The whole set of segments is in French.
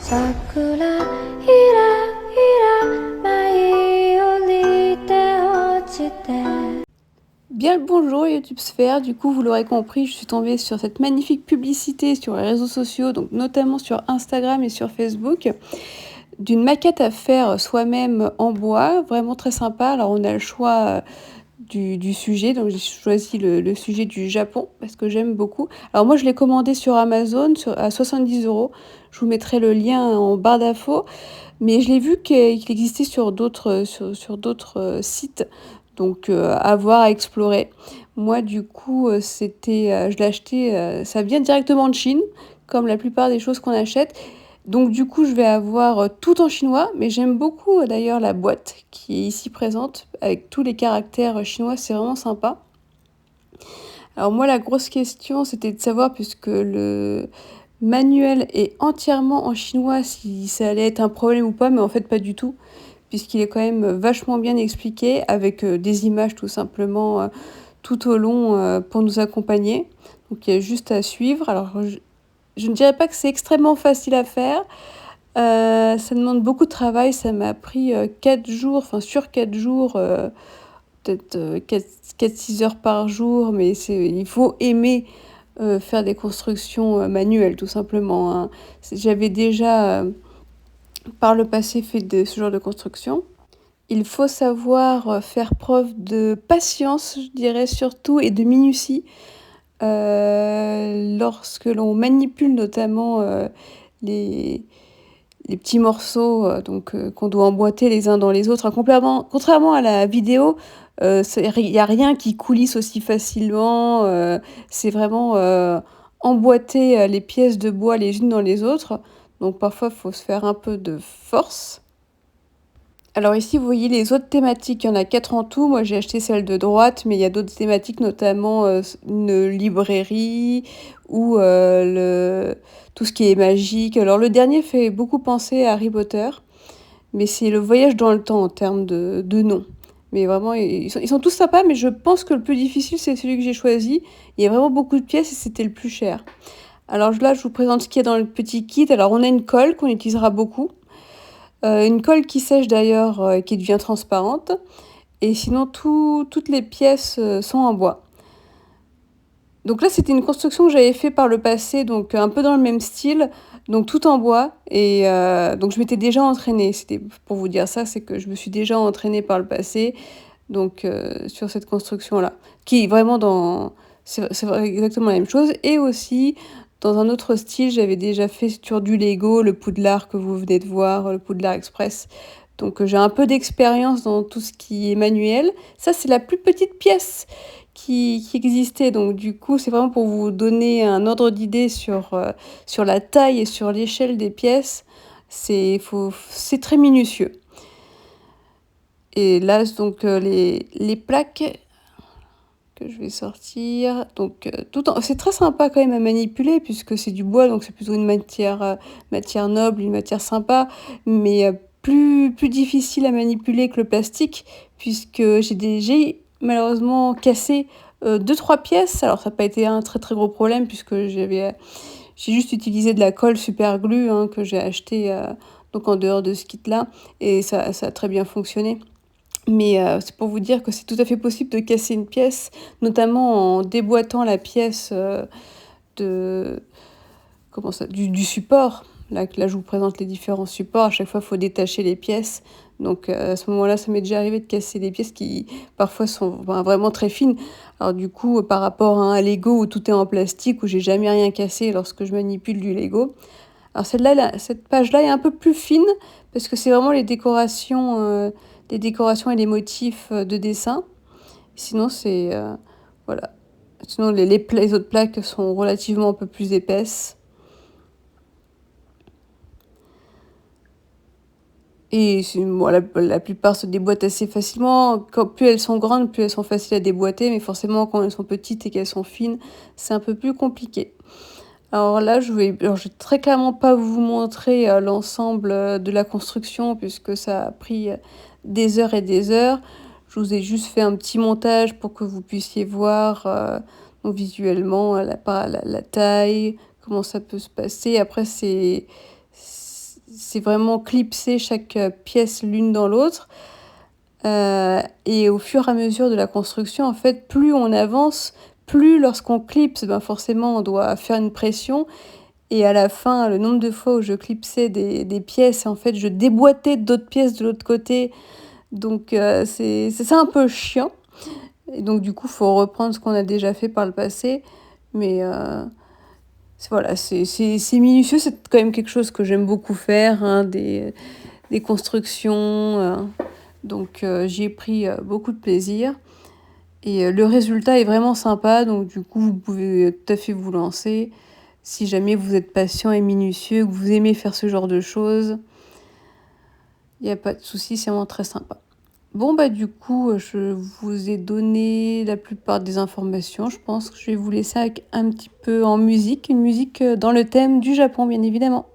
桜ひらひら舞い降りて落ちて Bien le bonjour YouTube Sphère, du coup vous l'aurez compris, je suis tombée sur cette magnifique publicité sur les réseaux sociaux, donc notamment sur Instagram et sur Facebook, d'une maquette à faire soi-même en bois, vraiment très sympa. Alors on a le choix du sujet, donc j'ai choisi le sujet du Japon parce que j'aime beaucoup. Alors moi je l'ai commandé sur Amazon à 70 €, je vous mettrai le lien en barre d'infos. Mais je l'ai vu qu'il existait sur d'autres sites, donc à voir, à explorer. Moi, du coup, je l'ai acheté, ça vient directement de Chine, comme la plupart des choses qu'on achète. Donc du coup, je vais avoir tout en chinois, mais j'aime beaucoup d'ailleurs la boîte qui est ici présente, avec tous les caractères chinois, c'est vraiment sympa. Alors moi, la grosse question, c'était de savoir, puisque le manuel est entièrement en chinois, si ça allait être un problème ou pas, mais en fait pas du tout, puisqu'il est quand même vachement bien expliqué, avec des images tout simplement tout au long pour nous accompagner. Donc il y a juste à suivre. Alors je ne dirais pas que c'est extrêmement facile à faire. Ça demande beaucoup de travail. Ça m'a pris 4 jours, enfin sur 4 jours, peut-être 4-6 heures par jour, mais il faut aimer faire des constructions manuelles, tout simplement, hein. J'avais déjà, par le passé, fait ce genre de construction. Il faut savoir faire preuve de patience, je dirais surtout, et de minutie lorsque l'on manipule notamment les, les petits morceaux qu'on doit emboîter les uns dans les autres. Contrairement à la vidéo, il n'y a rien qui coulisse aussi facilement. C'est vraiment emboîter les pièces de bois les unes dans les autres. Donc parfois, il faut se faire un peu de force. Alors ici, vous voyez les autres thématiques, il y en a 4 en tout. Moi, j'ai acheté celle de droite, mais il y a d'autres thématiques, notamment une librairie ou tout ce qui est magique. Alors le dernier fait beaucoup penser à Harry Potter, mais c'est le voyage dans le temps en termes de nom. Mais vraiment, ils sont tous sympas, mais je pense que le plus difficile, c'est celui que j'ai choisi. Il y a vraiment beaucoup de pièces et c'était le plus cher. Alors là, je vous présente ce qu'il y a dans le petit kit. Alors on a une colle qu'on utilisera beaucoup. Une colle qui sèche d'ailleurs, qui devient transparente, et sinon toutes les pièces sont en bois. Donc là, c'était une construction que j'avais fait par le passé, donc un peu dans le même style, donc tout en bois, et donc je m'étais déjà entraînée. C'était pour vous dire ça, c'est que je me suis déjà entraînée par le passé, donc sur cette construction-là, qui est vraiment c'est exactement la même chose, et aussi dans un autre style, j'avais déjà fait sur du Lego, le Poudlard que vous venez de voir, le Poudlard Express. Donc j'ai un peu d'expérience dans tout ce qui est manuel. Ça, c'est la plus petite pièce qui existait. Donc du coup, c'est vraiment pour vous donner un ordre d'idée sur la taille et sur l'échelle des pièces. C'est très minutieux. Et là, donc les plaques que je vais sortir. Donc c'est très sympa quand même à manipuler, puisque c'est du bois, donc c'est plutôt une matière noble, une matière sympa, mais plus difficile à manipuler que le plastique, puisque j'ai malheureusement cassé 2-3 pièces. Alors ça n'a pas été un très très gros problème, puisque j'ai juste utilisé de la colle super glue, hein, que j'ai acheté donc en dehors de ce kit là, et ça a très bien fonctionné. Mais c'est pour vous dire que c'est tout à fait possible de casser une pièce, notamment en déboîtant la pièce de du support. Là, je vous présente les différents supports. À chaque fois, il faut détacher les pièces. Donc à ce moment-là, ça m'est déjà arrivé de casser des pièces qui parfois sont vraiment très fines. Alors du coup, par rapport à un Lego où tout est en plastique, où j'ai jamais rien cassé lorsque je manipule du Lego. Alors cette page-là est un peu plus fine, parce que c'est vraiment les décorations et les motifs de dessin. Sinon, voilà. Sinon, les autres plaques sont relativement un peu plus épaisses. Et bon, la plupart se déboîtent assez facilement. Plus elles sont grandes, plus elles sont faciles à déboîter. Mais forcément, quand elles sont petites et qu'elles sont fines, c'est un peu plus compliqué. Alors là, je vais très clairement pas vous montrer l'ensemble de la construction, puisque ça a pris des heures et des heures. Je vous ai juste fait un petit montage pour que vous puissiez voir donc visuellement la taille, comment ça peut se passer. Après, c'est vraiment clipser chaque pièce l'une dans l'autre. Et au fur et à mesure de la construction, en fait, plus on avance, plus lorsqu'on clipse, ben forcément, on doit faire une pression. Et à la fin, le nombre de fois où je clipsais des pièces, en fait, je déboîtais d'autres pièces de l'autre côté. Donc, c'est ça un peu chiant. Et donc, du coup, il faut reprendre ce qu'on a déjà fait par le passé. Mais voilà, c'est minutieux. C'est quand même quelque chose que j'aime beaucoup faire, hein, des constructions. Donc, j'y ai pris beaucoup de plaisir. Et le résultat est vraiment sympa. Donc, du coup, vous pouvez tout à fait vous lancer. Si jamais vous êtes patient et minutieux, que vous aimez faire ce genre de choses, il n'y a pas de souci, c'est vraiment très sympa. Bon, bah du coup, je vous ai donné la plupart des informations. Je pense que je vais vous laisser avec un petit peu en musique, une musique dans le thème du Japon, bien évidemment.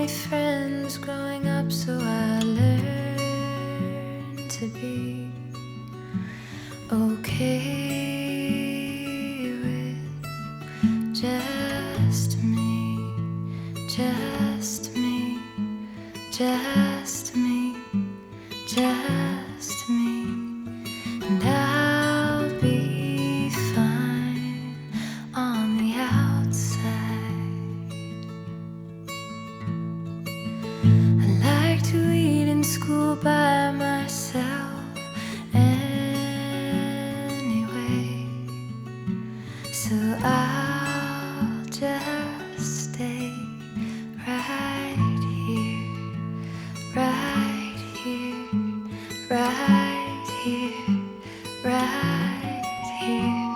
friends growing up, so I learned to be okay with just me, just me, just me, just me, and I'll be fine on the outside. I like to eat in school by myself anyway, so I'll just stay right here, right here, right here, right here,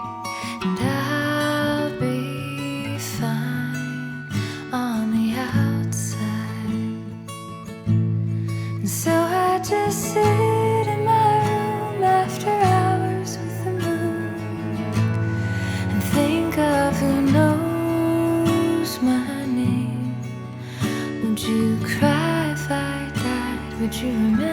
and I'll be fine on the outside. And so I just sit in my room after hours with the moon and think of who knows my name. Would you cry if I died? Would you remember